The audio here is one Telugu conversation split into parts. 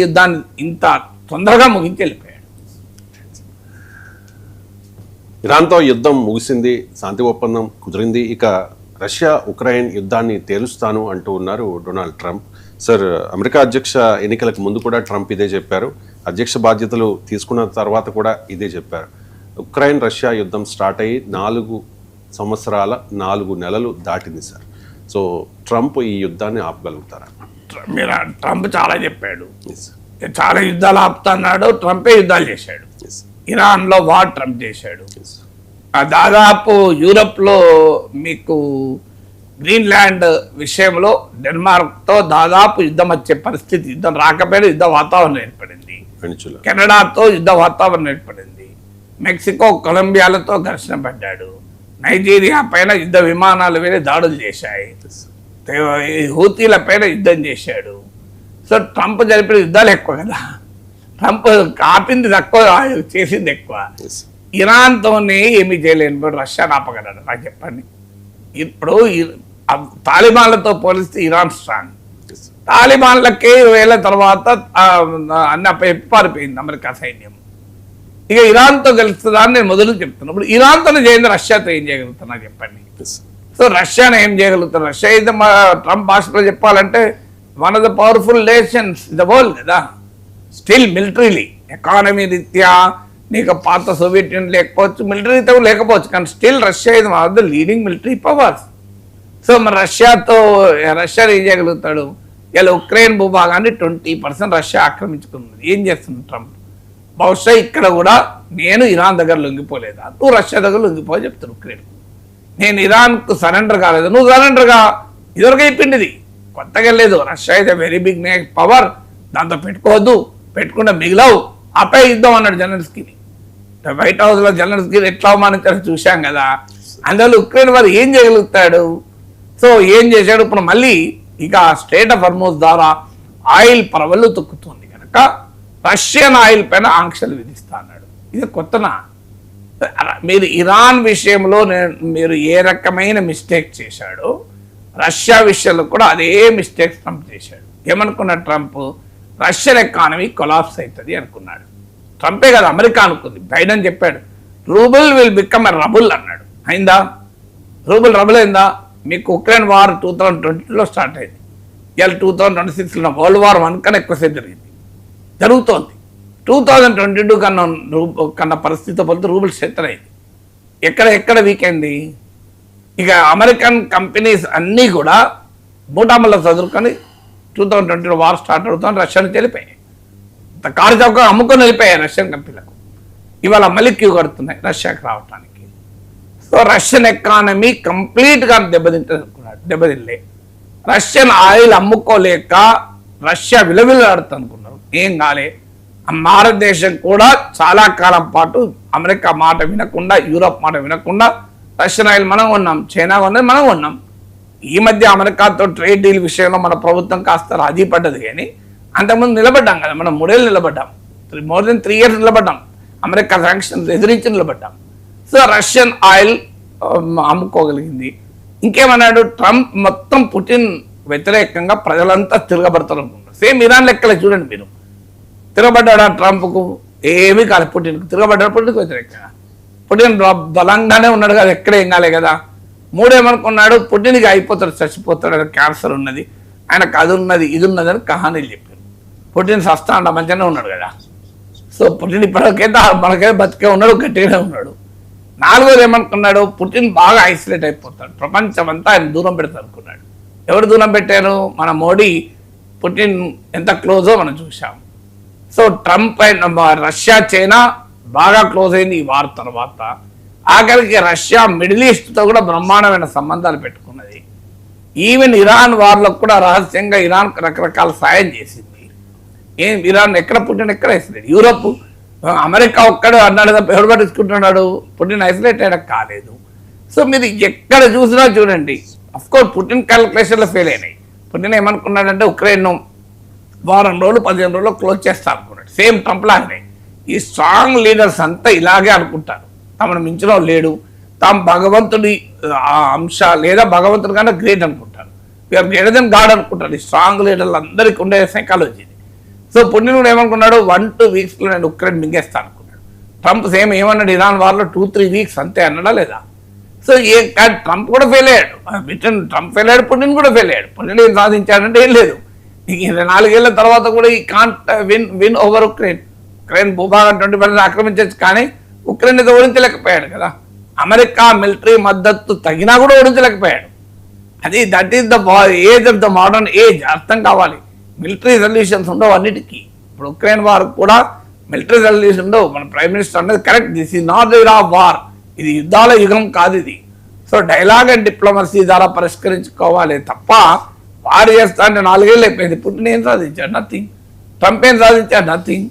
యుద్ధాన్ని ఇంత తొందరగా ముగించి వెళ్ళిపోయాడు. ఇరాన్తో యుద్ధం ముగిసింది, శాంతి ఒప్పందం కుదిరింది, ఇక రష్యా ఉక్రెయిన్ యుద్ధాన్ని తేలుస్తాను అంటూ ఉన్నారు డొనాల్డ్ ట్రంప్. సార్, అమెరికా అధ్యక్ష ఎన్నికలకు ముందు కూడా ట్రంప్ ఇదే చెప్పారు, అధ్యక్ష బాధ్యతలు తీసుకున్న తర్వాత కూడా ఇదే చెప్పారు. ఉక్రెయిన్ రష్యా యుద్ధం స్టార్ట్ అయ్యి 4 సంవత్సరాల 4 నెలలు దాటింది సార్. సో ట్రంప్ ఈ యుద్ధాన్ని ఆపగలుగుతారా? ట్రంప్ చాలా చెప్పాడు, చాలా యుద్ధాలు ఆపుతున్నాడు. ట్రంపే యుద్ధాలు చేశాడు. ఇరాన్లో వార్ ట్రంప్ చేశాడు. దాదాపు యూరప్లో మీకు గ్రీన్లాండ్ విషయంలో డెన్మార్క్తో దాదాపు యుద్ధం వచ్చే పరిస్థితి, యుద్ధం రాకపోయినా యుద్ధ వాతావరణం ఏర్పడింది. కెనడాతో యుద్ధ వాతావరణం ఏర్పడింది. మెక్సికో కొలంబియాలతో ఘర్షణ పడ్డాడు. నైజీరియా పైన యుద్ధ విమానాలు వేరే దాడులు చేశాయి. హూతీల పైన యుద్ధం చేశాడు. సో ట్రంప్ జరిపిన యుద్ధాలు ఎక్కువ కదా, ట్రంప్ ఆపింది తక్కువ, చేసింది ఎక్కువ. ఇరాన్తోనే ఏమీ చేయలేను, ఇప్పుడు రష్యాని ఆపగలడు నాకు చెప్పండి. ఇప్పుడు తాలిబాన్లతో పోలిస్తే ఇరాన్ స్ట్రాంగ్. తాలిబాన్లకే వేల తర్వాత అన్ని పారిపోయింది అమెరికా సైన్యం. ఇక ఇరాన్తో గెలుస్తుందని నేను మొదలు చెప్తున్నాను. ఇప్పుడు ఇరాన్తోనే చేయండి, రష్యాతో ఏం చేయగలుగుతున్నా చెప్పండి. సో రష్యాను ఏం చేయగలుగుతారు? రష్యా ఇది ట్రంప్ భాషలో చెప్పాలంటే one of the powerful nations in the world కదా. స్టిల్ మిలిటరీలీ, ఎకానమీ రీత్యా నీకు పాత సోవియట్ యూనియన్ లేకపోవచ్చు, మిలిటరీ రీత్యా లేకపోవచ్చు, కానీ స్టిల్ రష్యా ఇది one of the leading military powers. So మరి రష్యా ఏం చేయగలుగుతాడు? ఇలా ఉక్రెయిన్ భూభాగాన్ని 20% రష్యా ఆక్రమించుకున్నది. ఏం చేస్తుంది ట్రంప్? బహుశా ఇక్కడ కూడా నేను ఇరాన్ దగ్గర లొంగిపోలేదా, నువ్వు రష్యా దగ్గర లొంగిపో చెప్తాను. ఉక్రెయిన్ నేను ఇరాన్కు సరెండర్ కాలేదు, నువ్వు సరెండర్గా ఇదివరకు అయిపోయింది, కొత్తగా లేదు. Russia is a very big power, దాంతో పెట్టుకోవద్దు, పెట్టుకుంటే మిగిలవు, ఆపే యుద్ధం అన్నాడు జెలెన్స్కీని. వైట్ హౌస్లో జెలెన్స్కీని ఎట్లా అవమానించారో చూశాం కదా. అందువల్ల ఉక్రెయిన్ వారు ఏం చేయగలుగుతాడు? సో ఏం చేశాడు? ఇప్పుడు మళ్ళీ ఇక స్ట్రేట్ ఆఫ్ హార్మోజ్ ద్వారా ఆయిల్ పరవళ్ళు తొక్కుతుంది కనుక రష్యన్ ఆయిల్ పైన ఆంక్షలు విధిస్తా అన్నాడు. ఇది కొత్తనా? మీరు ఇరాన్ విషయంలో మీరు ఏ రకమైన మిస్టేక్ చేశాడో రష్యా విషయంలో కూడా అదే మిస్టేక్స్ ట్రంప్ చేశాడు. ఏమనుకున్నాడు ట్రంప్? రష్యన్ ఎకానమీ కొలాప్స్ అవుతుంది అనుకున్నాడు. ట్రంపే కదా అమెరికా అనుకుంది. బైడెన్ చెప్పాడు rouble will become a rubble అన్నాడు. అయిందా? రూబుల్ రబుల్ అయిందా? మీకు ఉక్రెయిన్ వార్ 2022లో స్టార్ట్ అయింది. ఇవాళ 2026లో వరల్డ్ వార్ 1 కన్నా ఎక్కువసేపు జరుగుతోంది. 2022 కన్నా పరిస్థితితో పోలితే రూబుల్ స్ట్రెంత్ అయింది. ఎక్కడ వీక్ అయింది? ఇక అమెరికన్ కంపెనీస్ అన్నీ కూడా మూటామల్లో చదువుకొని 2022 వార్ స్టార్ట్ అవుతుంది, రష్యా నుంచి వెళ్ళిపోయాయి. కారు చౌక అమ్ముకొని వెళ్ళిపోయాయి రష్యన్ కంపెనీలకు. ఇవాళ మళ్ళీ క్యూ కడుతున్నాయి రష్యాకి రావడానికి. సో రష్యన్ ఎకానమీ కంప్లీట్గా దెబ్బతిల్లే. రష్యన్ ఆయిల్ అమ్ముకోలేక రష్యా విలవిల్లాడుతుంది అనుకున్నారు. ఏం కాలే. భారతదేశం కూడా చాలా కాలం పాటు అమెరికా మాట వినకుండా, యూరోప్ మాట వినకుండా రష్యన్ ఆయిల్ మనం కొన్నాం, చైనా కొన్నది మనం కొన్నాం. ఈ మధ్య అమెరికాతో ట్రేడ్ డీల్ విషయంలో మన ప్రభుత్వం కాస్త రాజీ పడ్డది, కానీ అంతకుముందు నిలబడ్డాం కదా మనం. 3 ఏళ్ళు నిలబడ్డాం, మోర్ దెన్ 3 years నిలబడ్డాం. అమెరికా శాంక్షన్స్ ఎదిరించి నిలబడ్డాం. సో రష్యన్ ఆయిల్ అమ్ముకోగలిగింది. ఇంకేమన్నాడు ట్రంప్? మొత్తం పుటిన్ వ్యతిరేకంగా ప్రజలంతా తిరగబడతారు అనుకుంటారు. సేమ్ ఇరాన్ లెక్కలే చూడండి మీరు. తిరగబడ్డాడు ట్రంప్కు ఏమీ కాలేదు, పుటిన్కు తిరగబడ్డాడు. పుటిన్కు వ్యతిరేకంగా పుటిన్ బలంగానే ఉన్నాడు కదా, ఎక్కడే ఏం కాలే కదా. 3 ఏమనుకున్నాడు? పుటిన్కి అయిపోతాడు, చచ్చిపోతాడు, క్యాన్సర్ ఉన్నది, ఆయనకు అది ఉన్నది ఇది ఉన్నది అని కహానీలు చెప్పారు. పుటిన్ సస్తాండ మంచిగానే ఉన్నాడు కదా. సో పుటిన్ ఇప్పటికైతే మనకైతే బతికే ఉన్నాడు, గట్టిగానే ఉన్నాడు. 4వది ఏమనుకున్నాడు? పుటిన్ బాగా ఐసోలేట్ అయిపోతాడు, ప్రపంచం అంతా ఆయన దూరం పెడతాడు అనుకున్నాడు. ఎవరు దూరం పెట్టారు? మన మోడీ పుటిన్ ఎంత క్లోజో మనం చూసాం. So Trump and Russia China బాగా క్లోజ్ అయింది ఈ వార్ తర్వాత. ఆఖరికి రష్యా మిడిల్ ఈస్ట్తో కూడా బ్రహ్మాండమైన సంబంధాలు పెట్టుకున్నది. ఈవెన్ ఇరాన్ వార్లో కూడా రహస్యంగా ఇరాన్ రకరకాల సాయం చేసింది. ఇరాన్ ఎక్కడ పుట్టిన ఎక్కడ ఐసోలేట్. యూరోప్ అమెరికా ఒక్కడు అన్నాడు తప్ప ఎవరు పట్టించుకుంటున్నాడు? పుట్టిన ఐసోలేట్ అయ్యడం కాలేదు. సో మీరు ఎక్కడ చూసినా చూడండి, అఫ్కోర్స్ పుటిన్ క్యాలిక్యులేషన్లో ఫెయిల్ అయినాయి. పుటిన్ ఏమనుకున్నాడంటే ఉక్రెయిన్ వారం రోజులు 15 రోజుల్లో క్లోజ్ చేస్తా అనుకున్నాడు. సేమ్ ట్రంప్ లాగానే. ఈ స్ట్రాంగ్ లీడర్స్ అంతా ఇలాగే అనుకుంటారు, తమను మించిన లేడు, తాము భగవంతుడి అంశ లేదా భగవంతుడి కన్నా గ్రేట్ అనుకుంటారు, వీఆర్ గ్రేటర్ దెన్ గాడ్ అనుకుంటారు. ఈ స్ట్రాంగ్ లీడర్లు అందరికీ ఉండే సైకాలజీ. సో సో పుటిన్ కూడా ఏమనుకున్నాడు 1-2 వీక్స్లో నేను ఉక్రెయిన్ మింగేస్తాను అనుకున్నాడు. ట్రంప్ సేమ్ ఏమన్నాడు ఇరాన్ వార్లో 2-3 వీక్స్ అంతే అన్నాడా లేదా? సో ట్రంప్ కూడా ఫెయిల్ అయ్యాడు. ట్రంప్ ఫెయిల్ అయ్యాడు, పుటిన్ కూడా ఫెయిల్ అయ్యాడు. పుటిన్ ఏం సాధించాడంటే ఏం లేదు. నీకు 4 ఏళ్ల తర్వాత కూడా ఈ కాంట్ విన్ ఓవర్ ఉక్రెయిన్ భూభాగం 20% ఆక్రమించవచ్చు, కానీ ఉక్రెయిన్ అయితే ఓడించలేకపోయాడు కదా. అమెరికా మిలిటరీ మద్దతు తగినా కూడా ఓడించలేకపోయాడు. That is the age of the modern age. అర్థం కావాలి, మిలిటరీ సొల్యూషన్స్ ఉండవు అన్నిటికీ. ఇప్పుడు ఉక్రెయిన్ వార్ కూడా మిలిటరీ సొల్యూషన్ ఉండవు. మన ప్రైమ్ మినిస్టర్ అనేది correct, this is not the era of war, ఇది యుద్ధాల యుగం కాదు ఇది. సో డైలాగ్ అండ్ డిప్లొమసీ ద్వారా పరిష్కరించుకోవాలి తప్ప వారు చేస్తా అంటే 4 ఏళ్ళు అయిపోయింది. పుటిన్ ఏం సాధించాడు? నథింగ్. ట్రంప్ ఏం సాధించాడు? నథింగ్.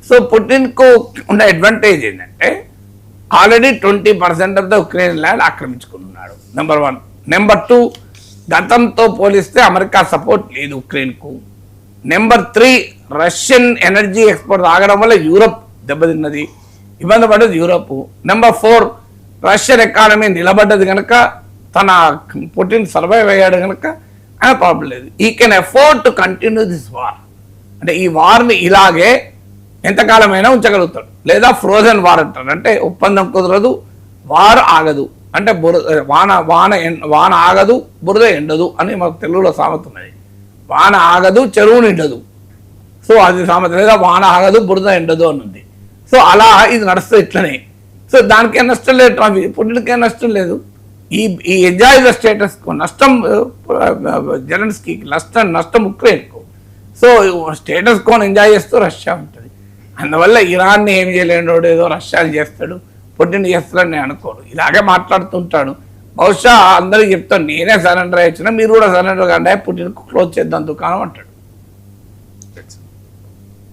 సో పుటిన్కు ఉన్న అడ్వాంటేజ్ ఏంటంటే already 20% of the Ukraine land ఆక్రమించుకున్నాడు, నెంబర్ 1. నెంబర్ 2, గతంతో పోలిస్తే అమెరికా సపోర్ట్ లేదు ఉక్రెయిన్కు. నెంబర్ 3, రష్యన్ ఎనర్జీ ఎక్స్పోర్ట్ ఆగడం వల్ల యూరప్ దెబ్బతిన్నది, ఇబ్బంది పడ్డది యూరప్. నెంబర్ 4, రష్యన్ ఎకానమీ నిలబడ్డది కనుక తన పుటిన్ సర్వైవ్ అయ్యాడు కనుక ఆయన ప్రాబ్లం లేదు. ఈ can afford to continue this war. అంటే ఈ వార్ని ఇలాగే ఎంతకాలమైనా ఉంచగలుగుతాడు. లేదా ఫ్రోజన్ వార్ అంటారు, అంటే ఒప్పందం కుదరదు, వార్ ఆగదు, అంటే వాన ఆగదు, బురద ఎండదు అని మాకు తెలుగులో సామెత ఉన్నది. వాన ఆగదు, చెరువు నిండదు. సో అది సామెత. లేదా వాన ఆగదు, బురద ఎండదు అని ఉంది. సో అలా ఇది నడుస్తుంది ఇట్లనే. సో దానికేం నష్టం లేదు, పుటిన్కేం నష్టం లేదు. ఈ ఎంజాయ్ ద స్టేటస్ కో, నష్టం జెలెన్స్కీకి, నష్టం ఉక్రెయిన్కు. సో స్టేటస్ కోని ఎంజాయ్ చేస్తూ రష్యా ఉంటుంది. అందువల్ల ఇరాన్ని ఏం చేయలేడు, ఏదో రష్యాని చేస్తాడు, పుటిన్ చేస్తాడని నేను అనుకోను. ఇలాగే మాట్లాడుతుంటాడు. బహుశా అందరికి చెప్తాను, నేనే సరెండర్ అయ్యొచ్చినా మీరు కూడా సరెండర్ కంటే పుటిన్కు క్లోజ్ చేద్దాం దుకాణం అంటాడు.